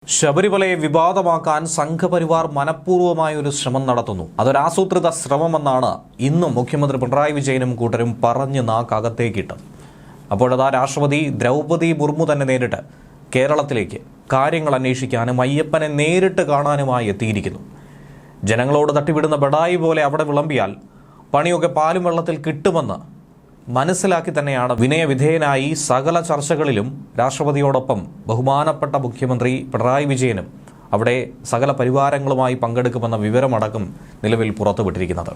ശബരിമലയെ വിവാദമാക്കാൻ സംഘപരിവാർ മനഃപൂർവ്വമായ ഒരു ശ്രമം നടത്തുന്നു. അതൊരാസൂത്രിത ശ്രമമെന്നാണ് ഇന്നും മുഖ്യമന്ത്രി പിണറായി വിജയനും കൂട്ടരും പറഞ്ഞ് നാക്കകത്തേക്കിട്ടത്. അപ്പോഴതാ രാഷ്ട്രപതി ദ്രൗപദി മുർമു തന്നെ നേരിട്ട് കേരളത്തിലേക്ക് കാര്യങ്ങൾ അന്വേഷിക്കാനും അയ്യപ്പനെ നേരിട്ട് കാണാനുമായി എത്തിയിരിക്കുന്നു. ജനങ്ങളോട് തട്ടിവിടുന്ന ബഡായി പോലെ അവിടെ വിളമ്പിയാൽ പണിയൊക്കെ പാലും വെള്ളത്തിൽ കിട്ടുമെന്ന് മനസ്സിലാക്കി തന്നെയാണ് വിനയവിധേയനായി സകല ചർച്ചകളിലും രാഷ്ട്രപതിയോടൊപ്പം ബഹുമാനപ്പെട്ട മുഖ്യമന്ത്രി പിണറായി വിജയനും അവിടെ സകല പരിവാരങ്ങളുമായി പങ്കെടുക്കുമെന്ന വിവരമടക്കം നിലവിൽ പുറത്തുവിട്ടിരിക്കുന്നത്.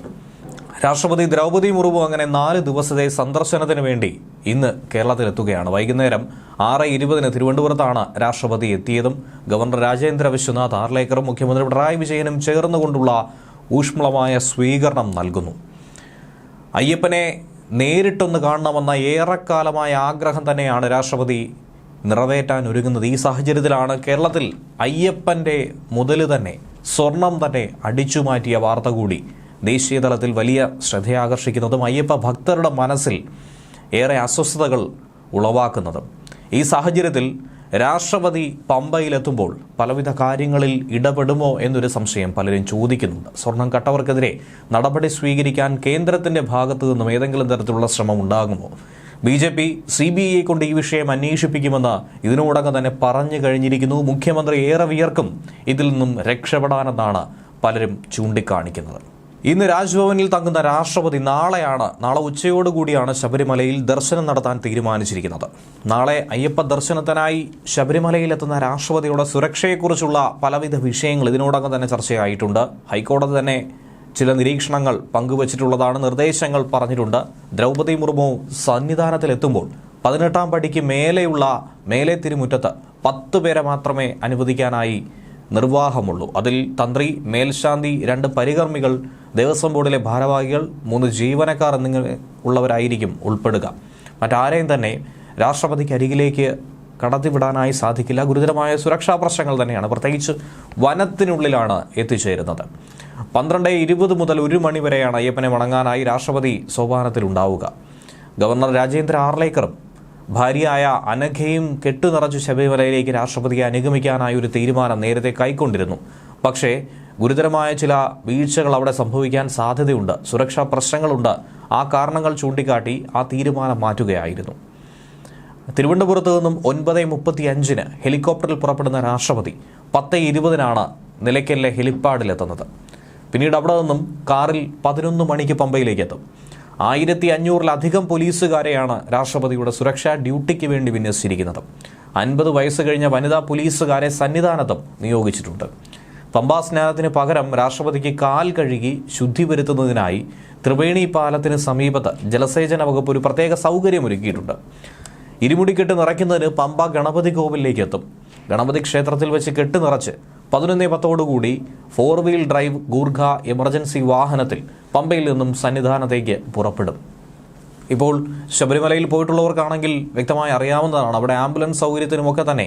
രാഷ്ട്രപതി ദ്രൗപദി മുർമു അങ്ങനെ 4 ദിവസത്തെ സന്ദർശനത്തിന് വേണ്ടി ഇന്ന് കേരളത്തിലെത്തുകയാണ്. വൈകുന്നേരം 6:20 തിരുവനന്തപുരത്താണ് രാഷ്ട്രപതി എത്തിയതും. ഗവർണർ രാജേന്ദ്ര വിശ്വനാഥ് ആർലേക്കറും മുഖ്യമന്ത്രി പിണറായി വിജയനും ചേർന്നുകൊണ്ടുള്ള ഊഷ്മളമായ സ്വീകരണം നൽകുന്നു. അയ്യപ്പനെ നേരിട്ടൊന്ന് കാണണമെന്ന ഏറെക്കാലമായ ആഗ്രഹം തന്നെയാണ് രാഷ്ട്രപതി നിറവേറ്റാൻ ഒരുങ്ങുന്നത്. ഈ സാഹചര്യത്തിലാണ് കേരളത്തിൽ അയ്യപ്പൻ്റെ മുതല് തന്നെ സ്വർണം തന്നെ അടിച്ചുമാറ്റിയ വാർത്ത കൂടി ദേശീയ തലത്തിൽ വലിയ ശ്രദ്ധയാകർഷിക്കുന്നതും അയ്യപ്പ ഭക്തരുടെ മനസ്സിൽ ഏറെ അസ്വസ്ഥതകൾ ഉളവാക്കുന്നതും. ഈ സാഹചര്യത്തിൽ രാഷ്ട്രപതി പമ്പയിലെത്തുമ്പോൾ പലവിധ കാര്യങ്ങളിൽ ഇടപെടുമോ എന്നൊരു സംശയം പലരും ചോദിക്കുന്നുണ്ട്. സ്വർണം കട്ടവർക്കെതിരെ നടപടി സ്വീകരിക്കാൻ കേന്ദ്രത്തിന്റെ ഭാഗത്തു നിന്നും ഏതെങ്കിലും തരത്തിലുള്ള ശ്രമം ഉണ്ടാകുമോ? BJP CBI കൊണ്ട് ഈ വിഷയം അന്വേഷിപ്പിക്കുമെന്ന് ഇതിനോടകം തന്നെ പറഞ്ഞു കഴിഞ്ഞിരിക്കുന്നു. മുഖ്യമന്ത്രി ഏറെ വിയർക്കും ഇതിൽ നിന്നും രക്ഷപ്പെടാനെന്നാണ് പലരും ചൂണ്ടിക്കാണിക്കുന്നത്. ഇന്ന് രാജ്ഭവനിൽ തങ്ങുന്ന രാഷ്ട്രപതി നാളെ ഉച്ചയോടുകൂടിയാണ് ശബരിമലയിൽ ദർശനം നടത്താൻ തീരുമാനിച്ചിരിക്കുന്നത്. നാളെ അയ്യപ്പ ദർശനത്തിനായി ശബരിമലയിലെത്തുന്ന രാഷ്ട്രപതിയുടെ സുരക്ഷയെക്കുറിച്ചുള്ള പലവിധ വിഷയങ്ങൾ ഇതിനോടകം തന്നെ ചർച്ചയായിട്ടുണ്ട്. ഹൈക്കോടതി തന്നെ ചില നിരീക്ഷണങ്ങൾ പങ്കുവച്ചിട്ടുള്ളതാണ്, നിർദ്ദേശങ്ങൾ പറഞ്ഞിട്ടുണ്ട്. ദ്രൗപദി മുർമു സന്നിധാനത്തിലെത്തുമ്പോൾ 18-ാം പടിക്ക് മേലെ തിരുമുറ്റത്ത് 10 പേരെ മാത്രമേ അനുവദിക്കാനായി നിർവാഹമുള്ളൂ. അതിൽ തന്ത്രി, മേൽശാന്തി, 2 പരികർമ്മികൾ, ദേവസ്വം ബോർഡിലെ ഭാരവാഹികൾ, 3 ജീവനക്കാർ എന്നിങ്ങനെ ഉള്ളവരായിരിക്കും ഉൾപ്പെടുക. മറ്റാരെയും തന്നെ രാഷ്ട്രപതിക്ക് അരികിലേക്ക് കടത്തിവിടാനായി സാധിക്കില്ല. ഗുരുതരമായ സുരക്ഷാ പ്രശ്നങ്ങൾ തന്നെയാണ്. പ്രത്യേകിച്ച് വനത്തിനുള്ളിലാണ് എത്തിച്ചേരുന്നത്. 12:20 മുതൽ 1 മണി വരെയാണ് അയ്യപ്പനെ വണങ്ങാനായി രാഷ്ട്രപതി സോപാനത്തിലുണ്ടാവുക. ഗവർണർ രാജേന്ദ്ര ആർലേക്കറും ഭാര്യയായ അനഘയും കെട്ടുനിറച്ച് ശബരിമലയിലേക്ക് രാഷ്ട്രപതിയെ അനുഗമിക്കാനായി ഒരു തീരുമാനം നേരത്തെ കൈക്കൊണ്ടിരുന്നു. പക്ഷേ ഗുരുതരമായ ചില വീഴ്ചകൾ അവിടെ സംഭവിക്കാൻ സാധ്യതയുണ്ട്, സുരക്ഷാ പ്രശ്നങ്ങളുണ്ട്. ആ കാരണങ്ങൾ ചൂണ്ടിക്കാട്ടി ആ തീരുമാനം മാറ്റുകയായിരുന്നു. തിരുവനന്തപുരത്ത് നിന്നും 9:35 ഹെലികോപ്റ്ററിൽ പുറപ്പെടുന്ന രാഷ്ട്രപതി 10:20 നിലയ്ക്കലിലെ ഹെലിപ്പാഡിലെത്തുന്നത്. പിന്നീട് അവിടെ നിന്നും കാറിൽ 11 മണിക്ക് പമ്പയിലേക്ക് എത്തും. 1500-ലധികം പോലീസുകാരെയാണ് രാഷ്ട്രപതിയുടെ സുരക്ഷാ ഡ്യൂട്ടിക്ക് വേണ്ടി വിന്യസിച്ചിരിക്കുന്നത്. 50 വയസ്സ് കഴിഞ്ഞ വനിതാ പോലീസുകാരെ സന്നിധാനത്തും നിയോഗിച്ചിട്ടുണ്ട്. പമ്പാ സ്നാനത്തിന് പകരം രാഷ്ട്രപതിക്ക് കാൽ കഴുകി ശുദ്ധി വരുത്തുന്നതിനായി ത്രിവേണി പാലത്തിന് സമീപത്ത് ജലസേചന വകുപ്പ് ഒരു പ്രത്യേക സൗകര്യമൊരുക്കിയിട്ടുണ്ട്. ഇരുമുടിക്കെട്ട് നിറയ്ക്കുന്നതിന് പമ്പ ഗണപതി കോവിലേക്ക് എത്തും. ഗണപതി ക്ഷേത്രത്തിൽ വെച്ച് കെട്ട് നിറച്ച് 11:10 4 വീൽ ഡ്രൈവ് ഗൂർഖ എമർജൻസി വാഹനത്തിൽ പമ്പയിൽ നിന്നും സന്നിധാനത്തേക്ക് പുറപ്പെടും. ഇപ്പോൾ ശബരിമലയിൽ പോയിട്ടുള്ളവർക്കാണെങ്കിൽ വ്യക്തമായി അറിയാവുന്നതാണ്, അവിടെ ആംബുലൻസ് സൗകര്യത്തിനുമൊക്കെ തന്നെ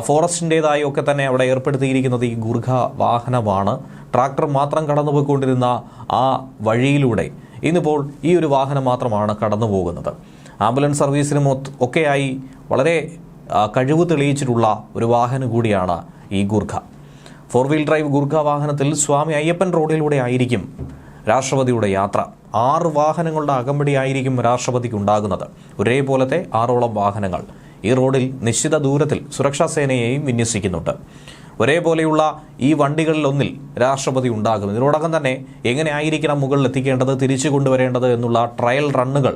ഫോറസ്റ്റിൻ്റെതായി ഒക്കെ തന്നെ അവിടെ ഏർപ്പെടുത്തിയിരിക്കുന്നത് ഈ ഗൂർഖ വാഹനമാണ്. ട്രാക്ടർ മാത്രം കടന്നുപോയിക്കൊണ്ടിരുന്ന ആ വഴിയിലൂടെ ഇന്നിപ്പോൾ ഈ ഒരു വാഹനം മാത്രമാണ് കടന്നു പോകുന്നത്. ആംബുലൻസ് സർവീസിനും ഒക്കെയായി വളരെ കഴിവ് തെളിയിച്ചിട്ടുള്ള ഒരു വാഹനം കൂടിയാണ് ഈ ഗൂർഖ. 4 വീൽ ഡ്രൈവ് ഗൂർഖ വാഹനത്തിൽ സ്വാമി അയ്യപ്പൻ റോഡിലൂടെ ആയിരിക്കും രാഷ്ട്രപതിയുടെ യാത്ര. 6 വാഹനങ്ങളുടെ അകമ്പടിയായിരിക്കും രാഷ്ട്രപതിക്ക് ഉണ്ടാകുന്നത്. ഒരേപോലത്തെ 6ഓളം വാഹനങ്ങൾ ഈ റോഡിൽ നിശ്ചിത ദൂരത്തിൽ സുരക്ഷാ സേനയെയും വിന്യസിക്കുന്നുണ്ട്. ഒരേപോലെയുള്ള ഈ വണ്ടികളിലൊന്നിൽ രാഷ്ട്രപതി ഉണ്ടാകും. ഇതിനോടകം തന്നെ എങ്ങനെ ആയിരിക്കണം മുകളിൽ എത്തിക്കേണ്ടത്, തിരിച്ചു കൊണ്ടുവരേണ്ടത് എന്നുള്ള ട്രയൽ റണ്ണുകൾ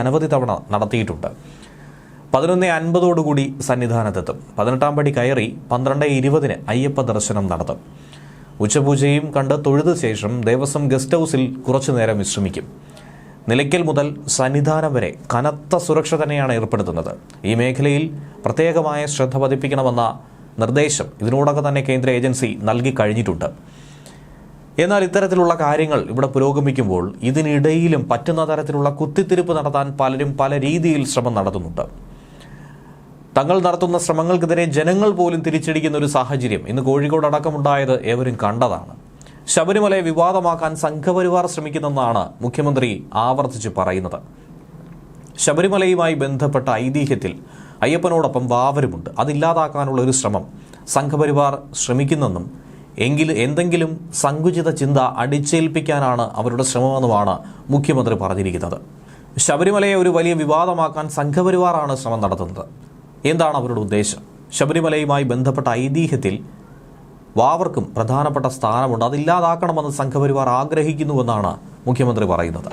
അനവധി തവണ നടത്തിയിട്ടുണ്ട്. 11:50 സന്നിധാനത്തെത്തും. 18-ാം പടി കയറി 12:20 അയ്യപ്പ ദർശനം നടത്തും. ഉച്ചപൂജയും കണ്ട് തൊഴുത ശേഷം ദേവസ്വം ഗസ്റ്റ് ഹൗസിൽ കുറച്ചു നേരം വിശ്രമിക്കും. നിലയ്ക്കൽ മുതൽ സന്നിധാനം വരെ കനത്ത സുരക്ഷ തന്നെയാണ് ഏർപ്പെടുത്തുന്നത്. ഈ മേഖലയിൽ പ്രത്യേകമായ ശ്രദ്ധ പതിപ്പിക്കണമെന്ന നിർദ്ദേശം ഇതിനോടകം തന്നെ കേന്ദ്ര ഏജൻസി നൽകി കഴിഞ്ഞിട്ടുണ്ട്. എന്നാൽ ഇത്തരത്തിലുള്ള കാര്യങ്ങൾ ഇവിടെ പുരോഗമിക്കുമ്പോൾ ഇതിനിടയിലും പറ്റുന്ന തരത്തിലുള്ള കുത്തിത്തിരിപ്പ് നടത്താൻ പലരും പല രീതിയിൽ ശ്രമം നടത്തുന്നുണ്ട്. തങ്ങൾ നടത്തുന്ന ശ്രമങ്ങൾക്കെതിരെ ജനങ്ങൾ പോലും തിരിച്ചടിക്കുന്ന ഒരു സാഹചര്യം ഇന്ന് കോഴിക്കോട് അടക്കമുണ്ടായത് ഏവരും കണ്ടതാണ്. ശബരിമലയെ വിവാദമാക്കാൻ സംഘപരിവാർ ശ്രമിക്കുന്നെന്നാണ് മുഖ്യമന്ത്രി ആവർത്തിച്ച് പറയുന്നത്. ശബരിമലയുമായി ബന്ധപ്പെട്ട ഐതിഹ്യത്തിൽ അയ്യപ്പനോടൊപ്പം വാവരുമുണ്ട്. അതില്ലാതാക്കാനുള്ള ഒരു ശ്രമം സംഘപരിവാർ ശ്രമിക്കുന്നെന്നും എന്തെങ്കിലും സങ്കുചിത ചിന്ത അടിച്ചേൽപ്പിക്കാനാണ് അവരുടെ ശ്രമമെന്നുമാണ് മുഖ്യമന്ത്രി പറഞ്ഞിരിക്കുന്നത്. ശബരിമലയെ ഒരു വലിയ വിവാദമാക്കാൻ സംഘപരിവാറാണ് ശ്രമം നടത്തുന്നത്. എന്താണ് അവരുടെ ഉദ്ദേശം? ശബരിമലയുമായി ബന്ധപ്പെട്ട ഐതിഹ്യത്തിൽ വാവർക്കും പ്രധാനപ്പെട്ട സ്ഥാനമുണ്ട്, അതില്ലാതാക്കണമെന്ന് സംഘപരിവാർ ആഗ്രഹിക്കുന്നുവെന്നാണ് മുഖ്യമന്ത്രി പറയുന്നത്.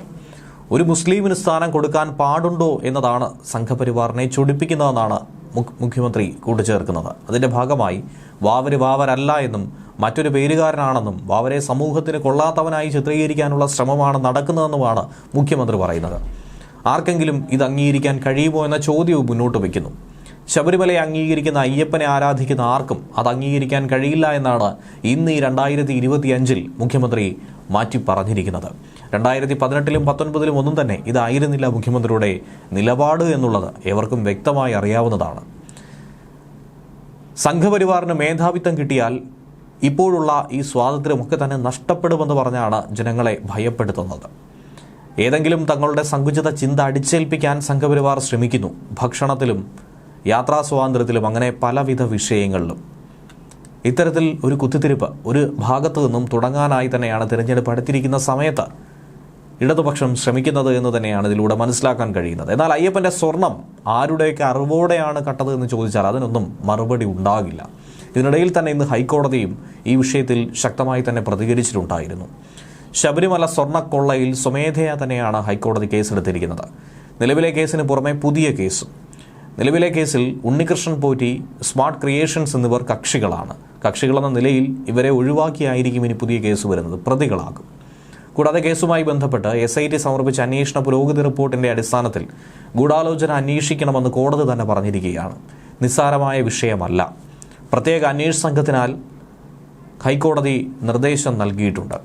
ഒരു മുസ്ലിമിന് സ്ഥാനം കൊടുക്കാൻ പാടുണ്ടോ എന്നതാണ് സംഘപരിവാറിനെ ചൊടിപ്പിക്കുന്നതെന്നാണ് മുഖ്യമന്ത്രി കൂട്ടിച്ചേർക്കുന്നത്. അതിൻ്റെ ഭാഗമായി വാവരല്ല എന്നും മറ്റൊരു പേരുകാരനാണെന്നും വാവരെ സമൂഹത്തിന് കൊള്ളാത്തവനായി ചിത്രീകരിക്കാനുള്ള ശ്രമമാണ് നടക്കുന്നതെന്നുമാണ് മുഖ്യമന്ത്രി പറയുന്നത്. ആർക്കെങ്കിലും ഇത് അംഗീകരിക്കാൻ കഴിയുമോ എന്ന ചോദ്യവും മുന്നോട്ട് വയ്ക്കുന്നു. ശബരിമലയെ അംഗീകരിക്കുന്ന അയ്യപ്പനെ ആരാധിക്കുന്ന ആർക്കും അത് അംഗീകരിക്കാൻ കഴിയില്ല എന്നാണ് ഇന്ന് ഈ 2025 മുഖ്യമന്ത്രി മാറ്റി പറഞ്ഞിരിക്കുന്നത്. 2018-ലും 2019-ലും ഒന്നും തന്നെ ഇതായിരുന്നില്ല മുഖ്യമന്ത്രിയുടെ നിലപാട് എന്നുള്ളത് ഏവർക്കും വ്യക്തമായി അറിയാവുന്നതാണ്. സംഘപരിവാറിന് മേധാവിത്വം കിട്ടിയാൽ ഇപ്പോഴുള്ള ഈ സ്വാതന്ത്ര്യമൊക്കെ തന്നെ നഷ്ടപ്പെടുമെന്ന് പറഞ്ഞാണ് ജനങ്ങളെ ഭയപ്പെടുത്തുന്നത്. ഏതെങ്കിലും തങ്ങളുടെ സങ്കുചിത ചിന്ത അടിച്ചേൽപ്പിക്കാൻ സംഘപരിവാർ ശ്രമിക്കുന്നു. ഭക്ഷണത്തിലും യാത്രാ സ്വാതന്ത്ര്യത്തിലും അങ്ങനെ പലവിധ വിഷയങ്ങളിലും ഇത്തരത്തിൽ ഒരു കുത്തിത്തിരിപ്പ് ഒരു ഭാഗത്തു നിന്നും തുടങ്ങാനായി തന്നെയാണ് തിരഞ്ഞെടുപ്പ് അടുത്തിരിക്കുന്ന സമയത്ത് ഇടതുപക്ഷം ശ്രമിക്കുന്നത് എന്ന് തന്നെയാണ് ഇതിലൂടെ മനസ്സിലാക്കാൻ കഴിയുന്നത്. എന്നാൽ അയ്യപ്പൻ്റെ സ്വർണം ആരുടെയൊക്കെ അറിവോടെയാണ് കട്ടത് എന്ന് ചോദിച്ചാൽ അതിനൊന്നും മറുപടി ഉണ്ടാകില്ല. ഇതിനിടയിൽ തന്നെ ഇന്ന് ഹൈക്കോടതിയും ഈ വിഷയത്തിൽ ശക്തമായി തന്നെ പ്രതികരിച്ചിട്ടുണ്ടായിരുന്നു. ശബരിമല സ്വർണ്ണക്കൊള്ളയിൽ സ്വമേധയാ തന്നെയാണ് ഹൈക്കോടതി കേസെടുത്തിരിക്കുന്നത്. നിലവിലെ കേസിന് പുറമെ പുതിയ കേസും. നിലവിലെ കേസിൽ ഉണ്ണികൃഷ്ണൻ പോറ്റി, സ്മാർട്ട് ക്രിയേഷൻസ് എന്നിവർ കക്ഷികളെന്ന നിലയിൽ ഇവരെ ഒഴിവാക്കിയായിരിക്കും ഇനി പുതിയ കേസ് വരുന്നത്, പ്രതികളാകും. കൂടാതെ കേസുമായി ബന്ധപ്പെട്ട് SIT സമർപ്പിച്ച അന്വേഷണ പുരോഗതി റിപ്പോർട്ടിന്റെ അടിസ്ഥാനത്തിൽ ഗൂഢാലോചന അന്വേഷിക്കണമെന്ന് കോടതി തന്നെ പറഞ്ഞിരിക്കുകയാണ്. നിസ്സാരമായ വിഷയമല്ല. പ്രത്യേക അന്വേഷണ സംഘത്തിനാൽ ഹൈക്കോടതി നിർദ്ദേശം നൽകിയിട്ടുണ്ട്.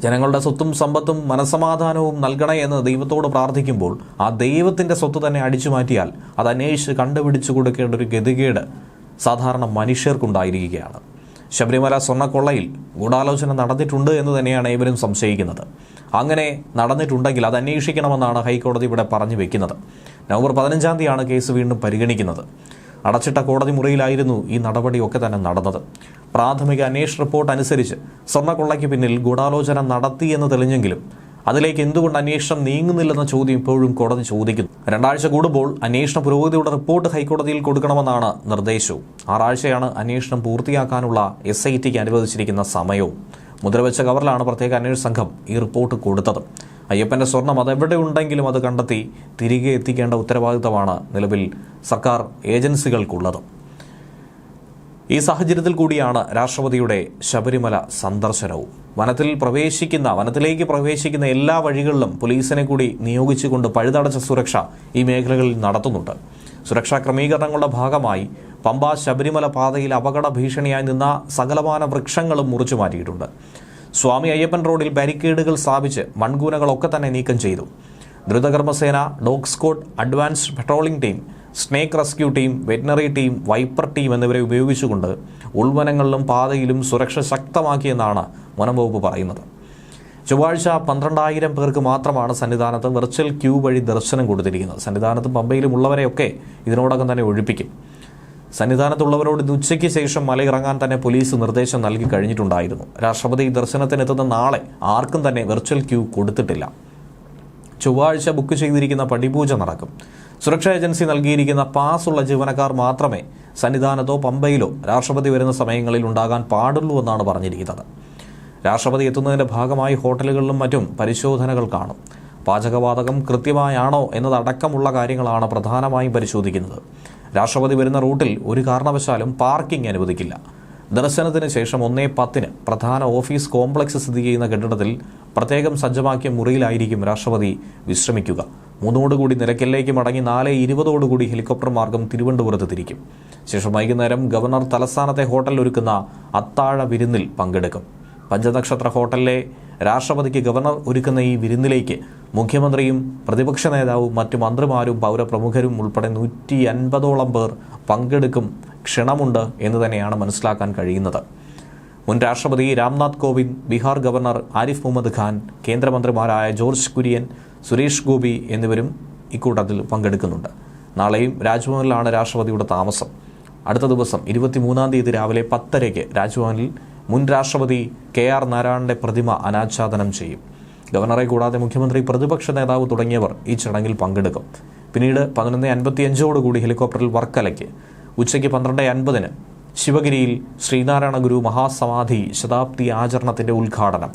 ജനങ്ങളുടെ സ്വത്തും സമ്പത്തും മനസ്സമാധാനവും നൽകണേ എന്ന് ദൈവത്തോട് പ്രാർത്ഥിക്കുമ്പോൾ ആ ദൈവത്തിൻ്റെ സ്വത്ത് തന്നെ അടിച്ചു മാറ്റിയാൽ അത് അന്വേഷിച്ച് കണ്ടുപിടിച്ചു കൊടുക്കേണ്ട ഒരു ഗതികേട് സാധാരണ മനുഷ്യർക്കുണ്ടായിരിക്കുകയാണ്. ശബരിമല സ്വർണ്ണക്കൊള്ളയിൽ ഗൂഢാലോചന നടന്നിട്ടുണ്ട് എന്ന് തന്നെയാണ് ഏവരും സംശയിക്കുന്നത്. അങ്ങനെ നടന്നിട്ടുണ്ടെങ്കിൽ അത് അന്വേഷിക്കണമെന്നാണ് ഹൈക്കോടതി ഇവിടെ പറഞ്ഞു വെക്കുന്നത്. നവംബർ 15-ാം തീയതിയാണ് കേസ് വീണ്ടും പരിഗണിക്കുന്നത്. അടച്ചിട്ട കോടതി മുറിയിലായിരുന്നു ഈ നടപടിയൊക്കെ തന്നെ നടന്നത്. പ്രാഥമിക അന്വേഷണ റിപ്പോർട്ട് അനുസരിച്ച് സ്വർണ്ണക്കൊള്ളയ്ക്ക് പിന്നിൽ ഗൂഢാലോചന നടത്തിയെന്ന് തെളിഞ്ഞെങ്കിലും അതിലേക്ക് എന്തുകൊണ്ട് അന്വേഷണം നീങ്ങുന്നില്ലെന്ന ചോദ്യം ഇപ്പോഴും കോടതി ചോദിക്കുന്നു. 2 ആഴ്ച കൂടുമ്പോൾ അന്വേഷണ പുരോഗതിയുടെ റിപ്പോർട്ട് ഹൈക്കോടതിയിൽ കൊടുക്കണമെന്നാണ് നിർദ്ദേശവും. 6 ആഴ്ചയാണ് അന്വേഷണം പൂർത്തിയാക്കാനുള്ള SITക്ക് അനുവദിച്ചിരിക്കുന്ന സമയവും. മുദ്രവെച്ച കവറിലാണ് പ്രത്യേക അന്വേഷണ സംഘം ഈ റിപ്പോർട്ട് കൊടുത്തത്. അയ്യപ്പൻ്റെ സ്വർണം അതെവിടെ ഉണ്ടെങ്കിലും അത് കണ്ടെത്തി തിരികെ എത്തിക്കേണ്ട ഉത്തരവാദിത്തമാണ് നിലവിൽ സർക്കാർ ഏജൻസികൾക്കുള്ളത്. ഈ സാഹചര്യത്തിൽ കൂടിയാണ് രാഷ്ട്രപതിയുടെ ശബരിമല സന്ദർശനവും. വനത്തിലേക്ക് പ്രവേശിക്കുന്ന എല്ലാ വഴികളിലും പോലീസിനെ കൂടി നിയോഗിച്ചുകൊണ്ട് പഴുതടച്ച സുരക്ഷ ഈ മേഖലകളിൽ നടത്തുന്നുണ്ട്. സുരക്ഷാ ക്രമീകരണങ്ങളുടെ ഭാഗമായി പമ്പ ശബരിമല പാതയിൽ അപകട ഭീഷണിയായി നിന്ന സകലമാന വൃക്ഷങ്ങളും മുറിച്ചു മാറ്റിയിട്ടുണ്ട്. സ്വാമി അയ്യപ്പൻ റോഡിൽ ബാരിക്കേഡുകൾ സ്ഥാപിച്ച് മൺകൂനകളൊക്കെ തന്നെ നീക്കം ചെയ്തു. ദ്രുതകർമ്മസേന, dog squad, advanced patrolling team, snake rescue team, veterinary team, viper team എന്നിവരെ ഉപയോഗിച്ചുകൊണ്ട് ഉൾവനങ്ങളിലും പാതയിലും സുരക്ഷ ശക്തമാക്കിയെന്നാണ് വനംവകുപ്പ് പറയുന്നത്. ചൊവ്വാഴ്ച 12,000 പേർക്ക് മാത്രമാണ് സന്നിധാനത്ത് വെർച്വൽ ക്യൂ വഴി ദർശനം കൊടുത്തിരിക്കുന്നത്. സന്നിധാനത്തും പമ്പയിലും ഉള്ളവരെയൊക്കെ ഇതിനോടകം തന്നെ ഒഴിപ്പിക്കും. സന്നിധാനത്തുള്ളവരോട് ഇന്ന് ഉച്ചയ്ക്ക് ശേഷം മലയിറങ്ങാൻ തന്നെ പോലീസ് നിർദ്ദേശം നൽകി കഴിഞ്ഞിട്ടുണ്ടായിരുന്നു. രാഷ്ട്രപതി ദർശനത്തിനെത്തുന്ന നാളെ ആർക്കും തന്നെ വെർച്വൽ ക്യൂ കൊടുത്തിട്ടില്ല. ചൊവ്വാഴ്ച ബുക്ക് ചെയ്തിരിക്കുന്ന പടിപൂജ നടക്കും. സുരക്ഷാ ഏജൻസി നൽകിയിരിക്കുന്ന പാസുള്ള ജീവനക്കാർ മാത്രമേ സന്നിധാനത്തോ പമ്പയിലോ രാഷ്ട്രപതി വരുന്ന സമയങ്ങളിൽ ഉണ്ടാകാൻ പാടുള്ളൂ എന്നാണ് പറഞ്ഞിരിക്കുന്നത്. രാഷ്ട്രപതി എത്തുന്നതിൻ്റെ ഭാഗമായി ഹോട്ടലുകളിലും മറ്റും പരിശോധനകൾ കാണും. പാചകവാതകം കൃത്യമായാണോ എന്നതടക്കമുള്ള കാര്യങ്ങളാണ് പ്രധാനമായും പരിശോധിക്കുന്നത്. രാഷ്ട്രപതി വരുന്ന റൂട്ടിൽ ഒരു കാരണവശാലും പാർക്കിംഗ് അനുവദിക്കില്ല. ദർശനത്തിന് ശേഷം 1:10 പ്രധാന ഓഫീസ് കോംപ്ലക്സ് സ്ഥിതി ചെയ്യുന്ന കെട്ടിടത്തിൽ പ്രത്യേകം സജ്ജമാക്കിയ മുറിയിലായിരിക്കും രാഷ്ട്രപതി വിശ്രമിക്കുക. 3 നിലയ്ക്കലിലേക്ക് മടങ്ങി 4:20 ഹെലികോപ്റ്റർ മാർഗം തിരുവനന്തപുരത്ത് തിരിക്കും. ശേഷം വൈകുന്നേരം ഗവർണർ തലസ്ഥാനത്തെ ഹോട്ടലിൽ ഒരുക്കുന്ന അത്താഴ വിരുന്നിൽ പങ്കെടുക്കും. പഞ്ചനക്ഷത്ര ഹോട്ടലിലെ രാഷ്ട്രപതിക്ക് ഗവർണർ ഒരുക്കുന്ന ഈ വിരുന്നിലേക്ക് മുഖ്യമന്ത്രിയും പ്രതിപക്ഷ നേതാവും മറ്റു മന്ത്രിമാരും പൗരപ്രമുഖരും ഉൾപ്പെടെ 150ഓളം പേർ പങ്കെടുക്കും. ക്ഷണമുണ്ട് എന്ന് തന്നെയാണ് മനസ്സിലാക്കാൻ കഴിയുന്നത്. മുൻ രാഷ്ട്രപതി രാംനാഥ് കോവിന്ദ്, ബീഹാർ ഗവർണർ ആരിഫ് മുഹമ്മദ് ഖാൻ, കേന്ദ്രമന്ത്രിമാരായ ജോർജ് കുര്യൻ, സുരേഷ് ഗോപി എന്നിവരും ഇക്കൂട്ടത്തിൽ പങ്കെടുക്കുന്നുണ്ട്. നാളെയും രാജ്ഭവനിലാണ് രാഷ്ട്രപതിയുടെ താമസം. അടുത്ത ദിവസം 23-ാം തീയതി രാവിലെ 10:30 രാജ്ഭവനിൽ മുൻ രാഷ്ട്രപതി KR നാരായണന്റെ പ്രതിമ അനാച്ഛാദനം ചെയ്യും. ഗവർണറെ കൂടാതെ മുഖ്യമന്ത്രി, പ്രതിപക്ഷ നേതാവ് തുടങ്ങിയവർ ഈ ചടങ്ങിൽ പങ്കെടുക്കും. പിന്നീട് 11:55 ഹെലികോപ്റ്ററിൽ വർക്കലയ്ക്ക്, ഉച്ചയ്ക്ക് 12:50 ശിവഗിരിയിൽ ശ്രീനാരായണ ഗുരു മഹാസമാധി ശതാബ്ദി ആചരണത്തിന്റെ ഉദ്ഘാടനം.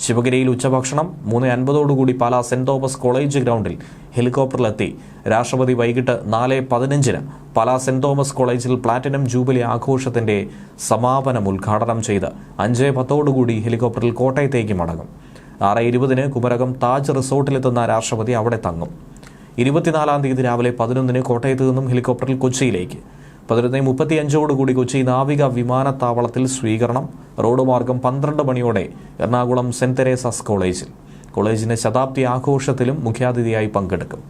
ശിവഗിരിയിൽ ഉച്ചഭക്ഷണം. 3:50 പാലാ സെന്റ് തോമസ് കോളേജ് ഗ്രൗണ്ടിൽ ഹെലികോപ്റ്ററിലെത്തി രാഷ്ട്രപതി വൈകിട്ട് 4:15 പാലാ സെന്റ് തോമസ് കോളേജിൽ പ്ലാറ്റിനം ജൂബിലി ആഘോഷത്തിന്റെ സമാപനം ഉദ്ഘാടനം ചെയ്ത് 5:10 ഹെലികോപ്റ്ററിൽ കോട്ടയത്തേക്ക് മടങ്ങും. 6:20 കുമരകം താജ് റിസോർട്ടിലെത്തുന്ന രാഷ്ട്രപതി അവിടെ തങ്ങും. 24-ാം തീയതി രാവിലെ 11 കോട്ടയത്ത് നിന്നും ഹെലികോപ്റ്ററിൽ കൊച്ചിയിലേക്ക്. 11:35 കൊച്ചി നാവിക വിമാനത്താവളത്തിൽ സ്വീകരണം. റോഡ് മാർഗം 12 മണിയോടെ എറണാകുളം സെന്റ് തെരേസാസ് കോളേജിൽ. കോളേജിന്റെ ശതാബ്ദി ആഘോഷത്തിലും മുഖ്യാതിഥിയായി പങ്കെടുക്കും.